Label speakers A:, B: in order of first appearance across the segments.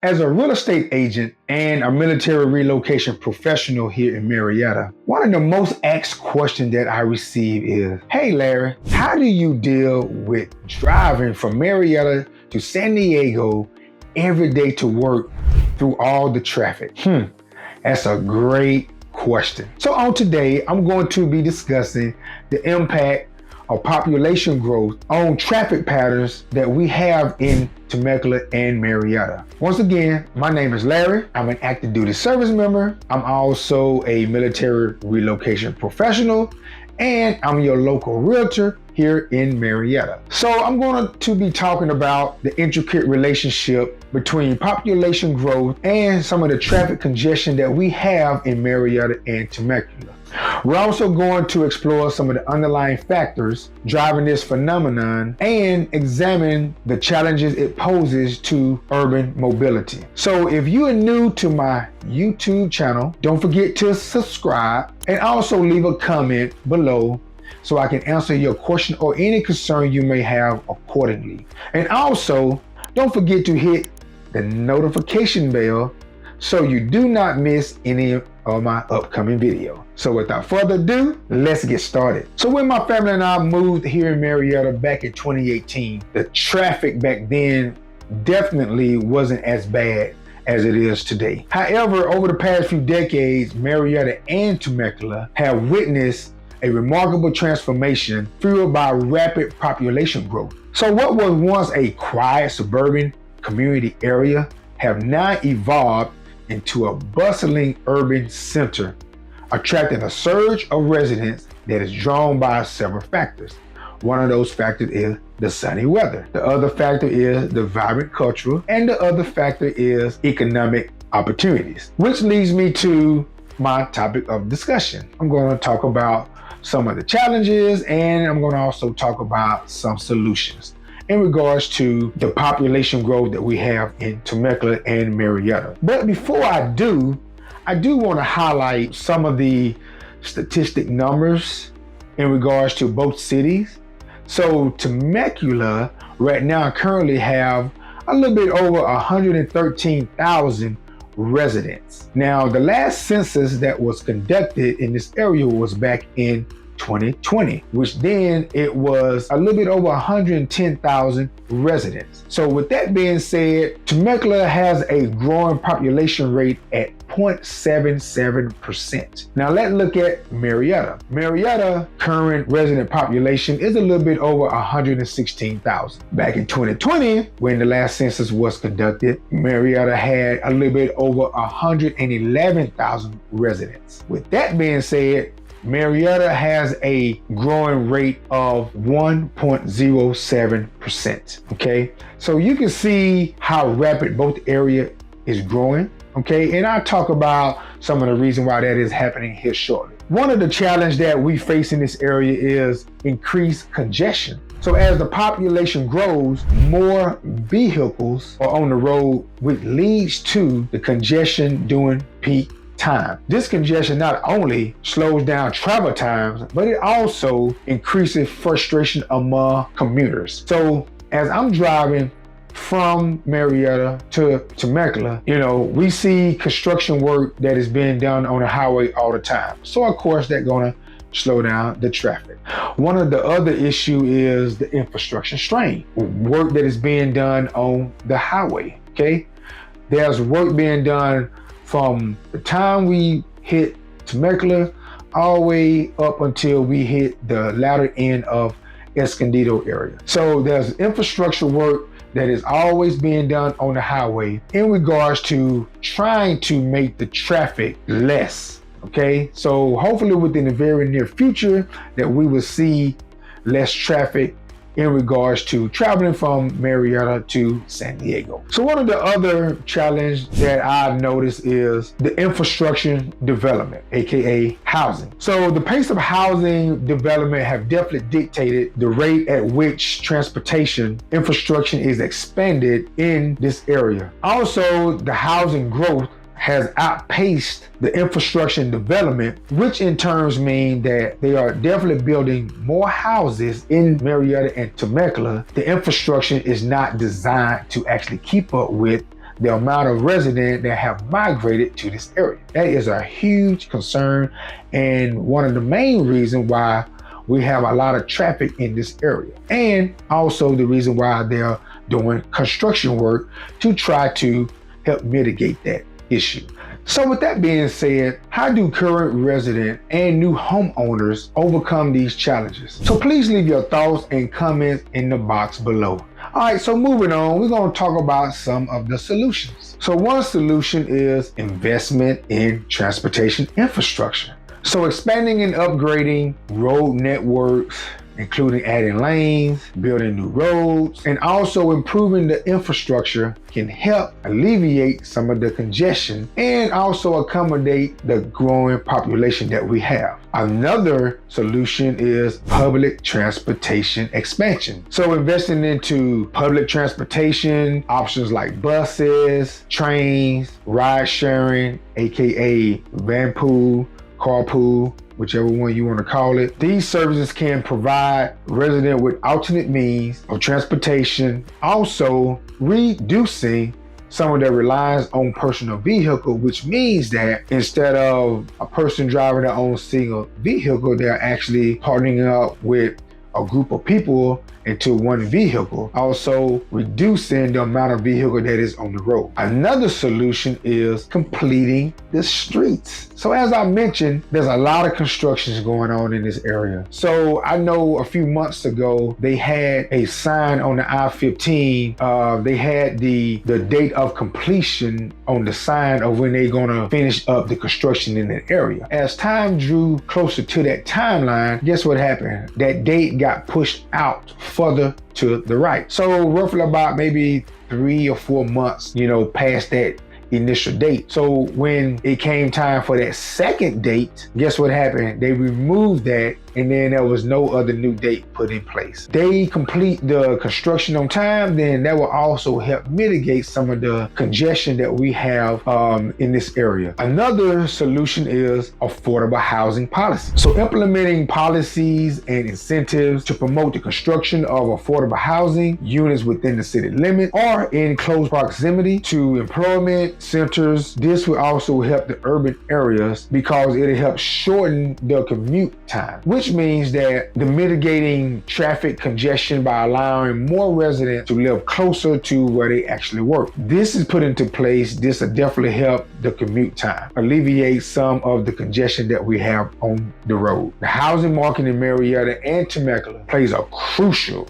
A: As a real estate agent and a military relocation professional here in Murrieta, one of the most asked questions that I receive is, "Hey Larry, how do you deal with driving from Murrieta to San Diego every day to work through all the traffic?" That's a great question. So on today, I'm going to be discussing the impact of population growth on traffic patterns that we have in Temecula and Murrieta. Once again, my name is Larry. I'm an active duty service member. I'm also a military relocation professional, and I'm your local realtor here in Murrieta. So I'm going to be talking about the intricate relationship between population growth and some of the traffic congestion that we have in Murrieta and Temecula. We're also going to explore some of the underlying factors driving this phenomenon and examine the challenges it poses to urban mobility. So if you are new to my YouTube channel, don't forget to subscribe and also leave a comment below so I can answer your question or any concern you may have accordingly. And also, don't forget to hit the notification bell so you do not miss any of my upcoming video. So without further ado, let's get started. So when my family and I moved here in Murrieta back in 2018, the traffic back then definitely wasn't as bad as it is today. However, over the past few decades, Murrieta and Temecula have witnessed a remarkable transformation fueled by rapid population growth. So what was once a quiet suburban community area have now evolved into a bustling urban center, attracting a surge of residents that is drawn by several factors. One of those factors is the sunny weather. The other factor is the vibrant cultural, and the other factor is economic opportunities, which leads me to my topic of discussion. I'm going to talk about some of the challenges, and I'm going to also talk about some solutions in regards to the population growth that we have in Temecula and Murrieta. But before I do want to highlight some of the statistic numbers in regards to both cities. So Temecula right now currently have a little bit over 113,000 residents. Now, the last census that was conducted in this area was back in 2020, which then it was a little bit over 110,000 residents. So with that being said, Temecula has a growing population rate at 0.77%. Now let's look at Murrieta. Murrieta current resident population is a little bit over 116,000. Back in 2020, when the last census was conducted, Murrieta had a little bit over 111,000 residents. With that being said, Murrieta has a growing rate of 1.07%. Okay, so you can see how rapid both area is growing. Okay, and I'll talk about some of the reason why that is happening here shortly. One of the challenges that we face in this area is increased congestion. So as the population grows, more vehicles are on the road, which leads to the congestion during peak time. This congestion not only slows down travel times, but it also increases frustration among commuters. So as I'm driving from Murrieta to Temecula, we see construction work that is being done on the highway all the time. So of course that's gonna slow down the traffic. One of the other issue is the infrastructure strain, work that is being done on the highway. Okay, there's work being done from the time we hit Temecula all the way up until we hit the latter end of Escondido area. So there's infrastructure work that is always being done on the highway in regards to trying to make the traffic less. Okay, so hopefully within the very near future that we will see less traffic in regards to traveling from Murrieta to San Diego. So one of the other challenges that I've noticed is the infrastructure development, aka housing. So the pace of housing development have definitely dictated the rate at which transportation infrastructure is expanded in this area. Also, the housing growth has outpaced the infrastructure development, which in turns mean that they are definitely building more houses in Murrieta and Temecula. The infrastructure is not designed to actually keep up with the amount of residents that have migrated to this area. That is a huge concern and one of the main reasons why we have a lot of traffic in this area. And also the reason why they're doing construction work to try to help mitigate that issue. So with that being said, how do current residents and new homeowners overcome these challenges? So please leave your thoughts and comments in the box below. All right, so moving on, we're going to talk about some of the solutions. So one solution is investment in transportation infrastructure. So expanding and upgrading road networks, including adding lanes, building new roads, and also improving the infrastructure can help alleviate some of the congestion and also accommodate the growing population that we have. Another solution is public transportation expansion. So investing into public transportation, options like buses, trains, ride sharing, aka van pool, carpool, whichever one you want to call it. These services can provide residents with alternate means of transportation, also reducing some of their reliance on personal vehicle, which means that instead of a person driving their own single vehicle, they're actually partnering up with a group of people into one vehicle, also reducing the amount of vehicle that is on the road. Another solution is completing the streets. So as I mentioned, there's a lot of constructions going on in this area. So I know a few months ago, they had a sign on the I-15. They had the date of completion on the sign of when they're gonna finish up the construction in that area. As time drew closer to that timeline, guess what happened? That date got pushed out further to the right. So roughly about maybe 3 or 4 months, past that initial date. So when it came time for that second date, guess what happened? They removed that, and then there was no other new date put in place. They complete the construction on time, then that will also help mitigate some of the congestion that we have in this area. Another solution is affordable housing policy. So implementing policies and incentives to promote the construction of affordable housing units within the city limit or in close proximity to employment centers. This will also help the urban areas because it'll help shorten the commute time, which means that the mitigating traffic congestion by allowing more residents to live closer to where they actually work. This is put into place. This will definitely help the commute time, alleviate some of the congestion that we have on the road. The housing market in Murrieta and Temecula plays a crucial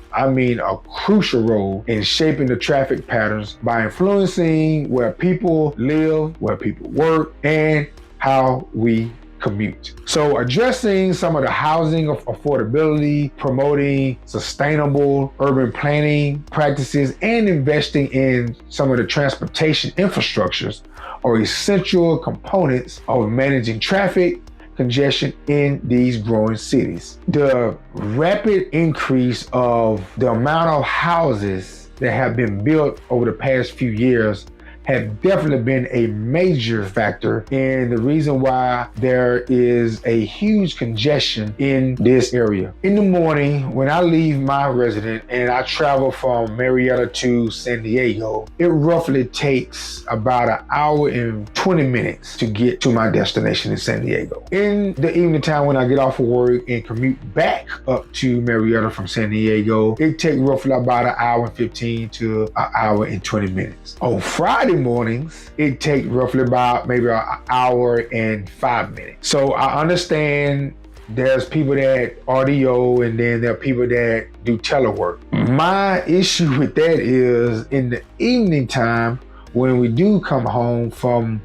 A: role in shaping the traffic patterns by influencing where people live, where people work, and how we commute. So addressing some of the housing affordability, promoting sustainable urban planning practices, and investing in some of the transportation infrastructures are essential components of managing traffic congestion in these growing cities. The rapid increase of the amount of houses that have been built over the past few years have definitely been a major factor in the reason why there is a huge congestion in this area. In the morning, when I leave my residence and I travel from Murrieta to San Diego, it roughly takes about an hour and 20 minutes to get to my destination in San Diego. In the evening time when I get off of work and commute back up to Murrieta from San Diego, it takes roughly about an hour and 15 to an hour and 20 minutes. On Friday mornings, it takes roughly about maybe an hour and 5 minutes. So I understand there's people that RDO and then there are people that do telework. My issue with that is in the evening time when we do come home from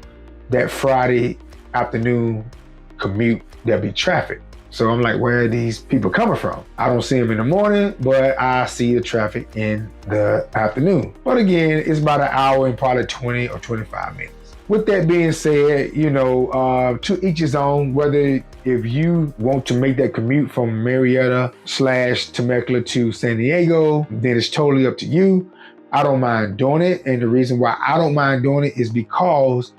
A: that Friday afternoon commute, there'll be traffic. So I'm like, where are these people coming from? I don't see them in the morning, but I see the traffic in the afternoon. But again, it's about an hour and probably 20 or 25 minutes. With that being said, to each his own, whether if you want to make that commute from Murrieta/Temecula to San Diego, then it's totally up to you. I don't mind doing it. And the reason why I don't mind doing it is because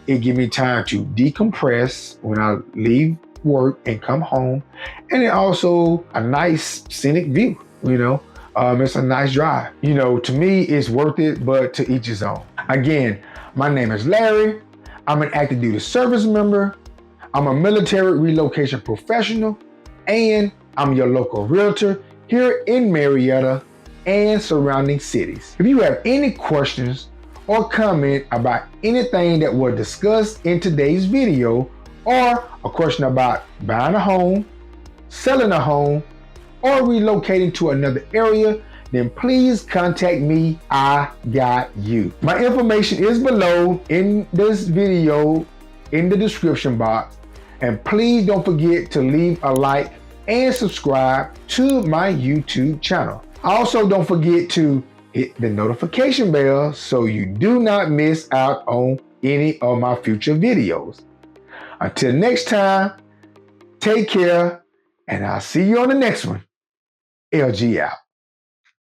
A: it gives me time to decompress when I leave work and come home, and it also a nice scenic view. It's a nice drive. To me, it's worth it, but to each his own. Again, my name is Larry. I'm an active duty service member. I'm a military relocation professional, and I'm your local realtor here in Murrieta and surrounding cities. If you have any questions or comment about anything that was discussed in today's video, or a question about buying a home, selling a home, or relocating to another area, then please contact me. I got you. My information is below in this video in the description box. And please don't forget to leave a like and subscribe to my YouTube channel. Also, don't forget to hit the notification bell so you do not miss out on any of my future videos. Until next time, take care, and I'll see you on the next one. LG out.